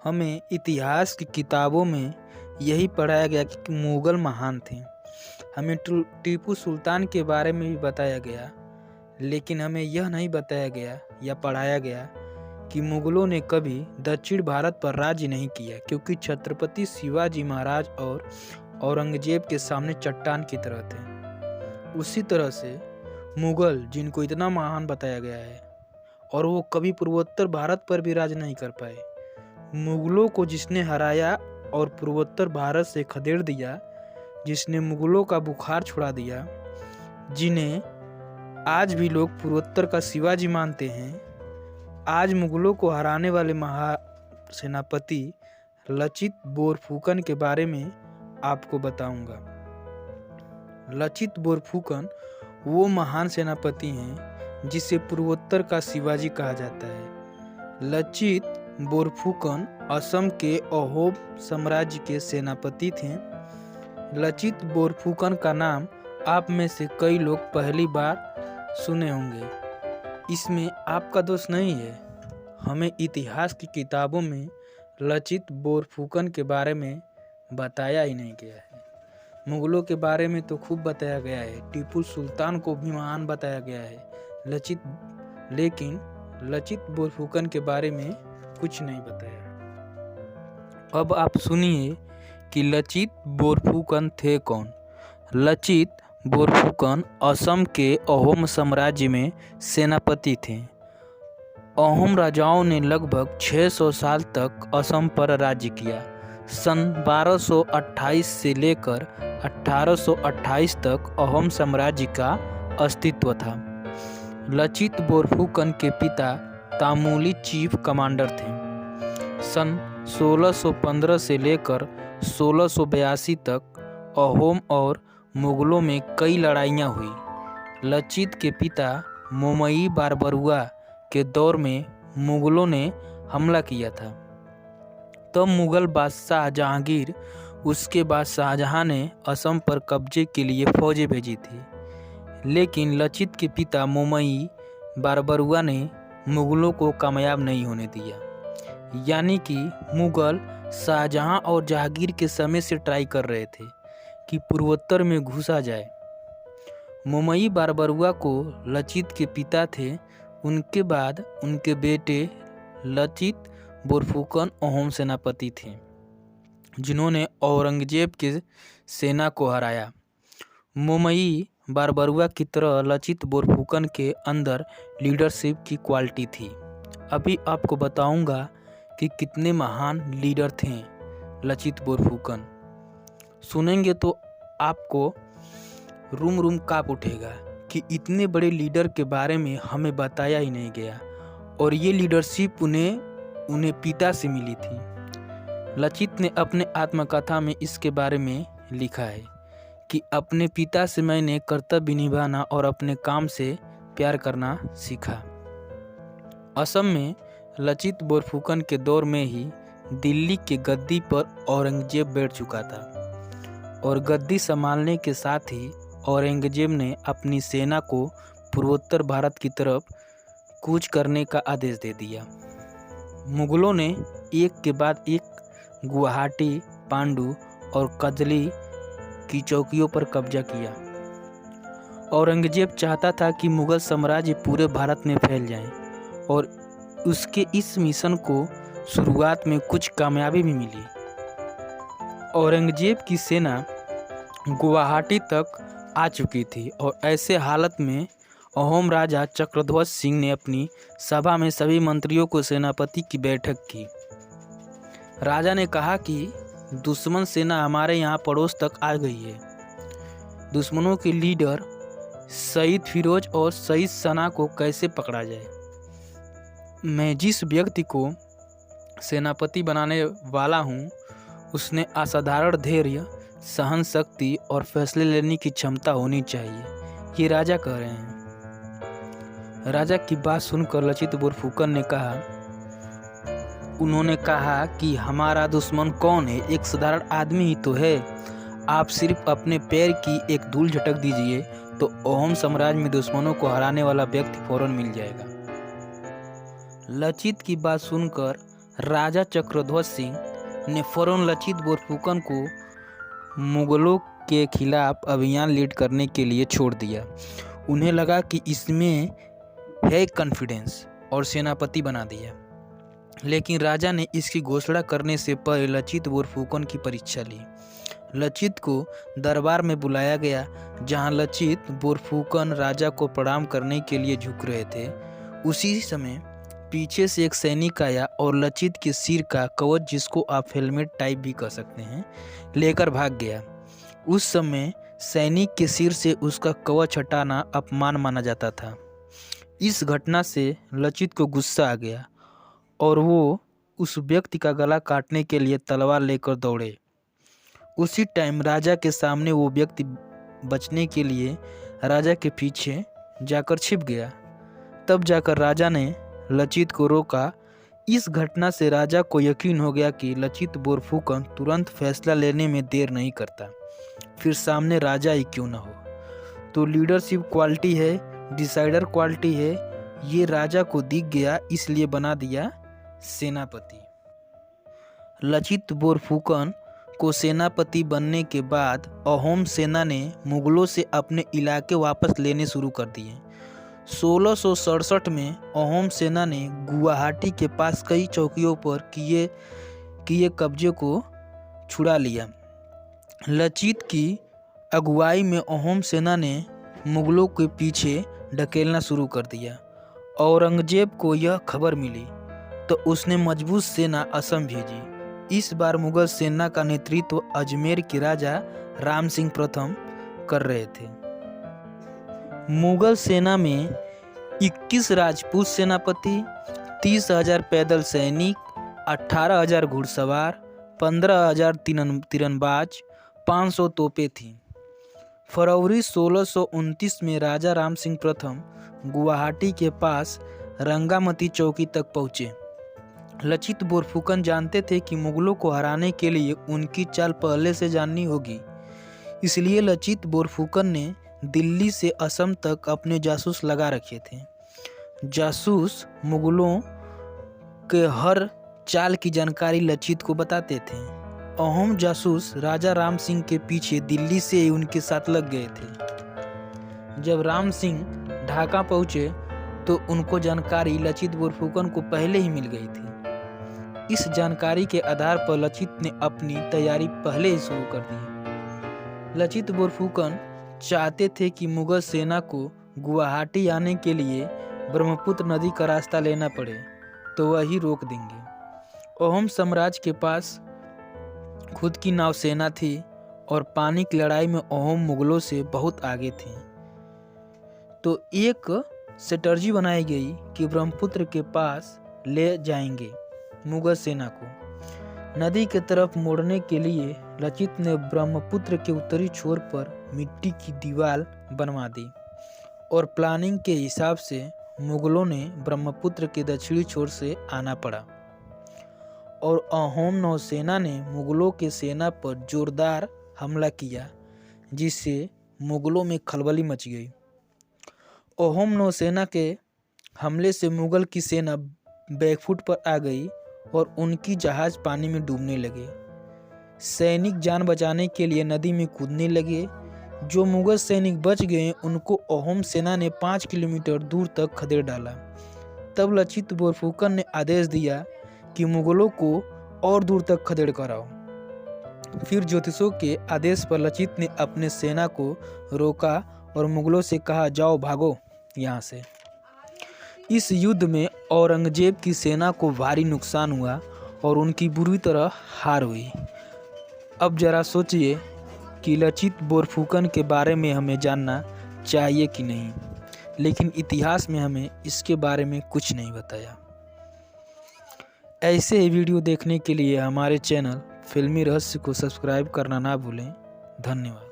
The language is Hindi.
हमें इतिहास की किताबों में यही पढ़ाया गया कि मुग़ल महान थे। हमें टीपू सुल्तान के बारे में भी बताया गया, लेकिन हमें यह नहीं बताया गया या पढ़ाया गया कि मुग़लों ने कभी दक्षिण भारत पर राज्य नहीं किया, क्योंकि छत्रपति शिवाजी महाराज और औरंगज़ेब के सामने चट्टान की तरह थे। उसी तरह से मुग़ल, जिनको इतना महान बताया गया है, और वो कभी पूर्वोत्तर भारत पर भी राज नहीं कर पाए। मुग़लों को जिसने हराया और पूर्वोत्तर भारत से खदेड़ दिया, जिसने मुग़लों का बुखार छुड़ा दिया, जिन्हें आज भी लोग पूर्वोत्तर का शिवाजी मानते हैं, आज मुग़लों को हराने वाले महासेनापति लचित बोरफुकन के बारे में आपको बताऊंगा। लचित बोरफुकन वो महान सेनापति हैं जिसे पूर्वोत्तर का शिवाजी कहा जाता है। लचित बोरफुकन असम के अहोम साम्राज्य के सेनापति थे। लचित बोरफुकन का नाम आप में से कई लोग पहली बार सुने होंगे। इसमें आपका दोष नहीं है। हमें इतिहास की किताबों में लचित बोरफुकन के बारे में बताया ही नहीं गया है। मुग़लों के बारे में तो खूब बताया गया है, टीपू सुल्तान को भी महान बताया गया है, लेकिन लचित बोरफुकन के बारे में कुछ नहीं बताया। अब आप सुनिए कि लचित बोरफुकन थे कौन। लचित बोरफुकन असम के अहोम साम्राज्य में सेनापति थे। अहोम राजाओं ने लगभग 600 साल तक असम पर राज्य किया। सन 1228 से लेकर 1828 तक अहोम साम्राज्य का अस्तित्व था। लचित बोरफुकन के पिता तामूली चीफ कमांडर थे। सन 1615 से लेकर 1682 तक अहोम और मुग़लों में कई लड़ाइयाँ हुई। लचित के पिता मोमई बारबरुआ के दौर में मुग़लों ने हमला किया था। तब मुग़ल बादशाह जहांगीर, उसके बाद शाहजहां ने असम पर कब्जे के लिए फौजें भेजी थी, लेकिन लचित के पिता मोमई बारबरुआ ने मुग़लों को कामयाब नहीं होने दिया। यानी कि मुग़ल शाहजहां और जहांगीर के समय से ट्राई कर रहे थे कि पूर्वोत्तर में घुसा जाए। मोमई बारबरुआ को लचित के पिता थे। उनके बाद उनके बेटे लचित बोरफुकन अहोम सेनापति थे, जिन्होंने औरंगज़ेब के सेना को हराया। मोमई बारबरुआ की तरह लचित बोरफुकन के अंदर लीडरशिप की क्वालिटी थी। अभी आपको बताऊंगा कि कितने महान लीडर थे लचित बोरफुकन। सुनेंगे तो आपको रूम रूम काँप उठेगा कि इतने बड़े लीडर के बारे में हमें बताया ही नहीं गया, और ये लीडरशिप उन्हें पिता से मिली थी। लचित ने अपने आत्मकथा में इसके बारे में लिखा है कि अपने पिता से मैंने कर्तव्य निभाना और अपने काम से प्यार करना सीखा। असम में लचित बोरफुकन के दौर में ही दिल्ली के गद्दी पर औरंगज़ेब बैठ चुका था, और गद्दी संभालने के साथ ही औरंगज़ेब ने अपनी सेना को पूर्वोत्तर भारत की तरफ कूच करने का आदेश दे दिया। मुग़लों ने एक के बाद एक गुवाहाटी, पांडु और कजली की चौकियों पर कब्जा किया। औरंगज़ेब चाहता था कि मुग़ल साम्राज्य पूरे भारत में फैल जाए, और उसके इस मिशन को शुरुआत में कुछ कामयाबी भी मिली। औरंगज़ेब की सेना गुवाहाटी तक आ चुकी थी, और ऐसे हालत में अहोम राजा चक्रध्वज सिंह ने अपनी सभा में सभी मंत्रियों को सेनापति की बैठक की। राजा ने कहा कि दुश्मन सेना हमारे यहाँ पड़ोस तक आ गई है। दुश्मनों के लीडर सईद फिरोज और सईद सना को कैसे पकड़ा जाए। मैं जिस व्यक्ति को सेनापति बनाने वाला हूँ, उसने असाधारण धैर्य, सहन शक्ति और फैसले लेने की क्षमता होनी चाहिए, ये राजा कह रहे हैं। राजा की बात सुनकर लचित बोरफुकन ने उन्होंने कहा कि हमारा दुश्मन कौन है, एक साधारण आदमी ही तो है। आप सिर्फ अपने पैर की एक धूल झटक दीजिए तो अहोम साम्राज्य में दुश्मनों को हराने वाला व्यक्ति फौरन मिल जाएगा। लचित की बात सुनकर राजा चक्रध्वज सिंह ने फौरन लचित बोरफुकन को मुगलों के खिलाफ अभियान लीड करने के लिए छोड़ दिया। उन्हें लगा कि इसमें है कॉन्फिडेंस और सेनापति बना दिया। लेकिन राजा ने इसकी घोषणा करने से पहले लचित बोरफुकन की परीक्षा ली। लचित को दरबार में बुलाया गया, जहां लचित बोरफुकन राजा को प्रणाम करने के लिए झुक रहे थे। उसी समय पीछे से एक सैनिक आया और लचित के सिर का कवच, जिसको आप हेलमेट टाइप भी कह सकते हैं, लेकर भाग गया। उस समय सैनिक के सिर से उसका कवच हटाना अपमान माना जाता था। इस घटना से लचित को गुस्सा आ गया और वो उस व्यक्ति का गला काटने के लिए तलवार लेकर दौड़े। उसी टाइम राजा के सामने वो व्यक्ति बचने के लिए राजा के पीछे जाकर छिप गया। तब जाकर राजा ने लचित को रोका। इस घटना से राजा को यकीन हो गया कि लचित बोरफुकन तुरंत फैसला लेने में देर नहीं करता, फिर सामने राजा ही क्यों न हो। तो लीडरशिप क्वालिटी है, डिसाइडर क्वालिटी है, ये राजा को दिख गया, इसलिए बना दिया सेनापति। लचित बोरफुकन को सेनापति बनने के बाद अहोम सेना ने मुगलों से अपने इलाके वापस लेने शुरू कर दिए। 1667 में अहोम सेना ने गुवाहाटी के पास कई चौकियों पर किए कब्जे को छुड़ा लिया। लचित की अगुवाई में अहोम सेना ने मुगलों के पीछे ढकेलना शुरू कर दिया। औरंगजेब को यह खबर मिली तो उसने मजबूत सेना असम भेजी। इस बार मुगल सेना का नेतृत्व अजमेर के राजा राम सिंह प्रथम कर रहे थे। मुगल सेना में 21 राजपूत सेनापति, 30,000 पैदल सैनिक, 18,000 घुड़सवार, 15,000 तीरंदाज, 500 तोपें थीं। फरवरी 1629 में राजा राम सिंह प्रथम गुवाहाटी के पास रंगामती चौकी तक पहुँचे। लचित बोरफुकन जानते थे कि मुगलों को हराने के लिए उनकी चाल पहले से जाननी होगी। इसलिए लचित बोरफुकन ने दिल्ली से असम तक अपने जासूस लगा रखे थे। जासूस मुगलों के हर चाल की जानकारी लचित को बताते थे। अहोम जासूस राजा राम सिंह के पीछे दिल्ली से ही उनके साथ लग गए थे। जब राम सिंह ढाका पहुंचे तो उनको जानकारी लचित बोरफुकन को पहले ही मिल गई थी। इस जानकारी के आधार पर लचित ने अपनी तैयारी पहले ही शुरू कर दी। लचित बोरफुकन चाहते थे कि मुगल सेना को गुवाहाटी आने के लिए ब्रह्मपुत्र नदी का रास्ता लेना पड़े तो वही रोक देंगे। अहोम साम्राज्य के पास खुद की नौसेना थी और पानी की लड़ाई में अहोम मुगलों से बहुत आगे थे। तो एक स्ट्रेटजी बनाई गई कि ब्रह्मपुत्र के पास ले जाएंगे मुगल सेना को। नदी के तरफ मोड़ने के लिए लचित ने ब्रह्मपुत्र के उत्तरी छोर पर मिट्टी की दीवार बनवा दी और प्लानिंग के हिसाब से मुगलों ने ब्रह्मपुत्र के दक्षिणी छोर से आना पड़ा और अहोम नौसेना ने मुगलों के सेना पर जोरदार हमला किया, जिससे मुगलों में खलबली मच गई। अहोम नौसेना के हमले से मुगल की सेना बैकफुट पर आ गई और उनकी जहाज पानी में डूबने लगे। सैनिक जान बचाने के लिए नदी में कूदने लगे। जो मुगल सैनिक बच गए उनको अहोम सेना ने 5 किलोमीटर दूर तक खदेड़ डाला। तब लचित बोरफुकन ने आदेश दिया कि मुगलों को और दूर तक खदेड़ कर आओ। फिर ज्योतिषों के आदेश पर लचित ने अपने सेना को रोका और मुगलों से कहा, जाओ भागो यहाँ से। इस युद्ध में औरंगजेब की सेना को भारी नुकसान हुआ और उनकी बुरी तरह हार हुई। अब जरा सोचिए कि लचित बोरफुकन के बारे में हमें जानना चाहिए कि नहीं, लेकिन इतिहास में हमें इसके बारे में कुछ नहीं बताया। ऐसे ही वीडियो देखने के लिए हमारे चैनल फिल्मी रहस्य को सब्सक्राइब करना ना भूलें। धन्यवाद।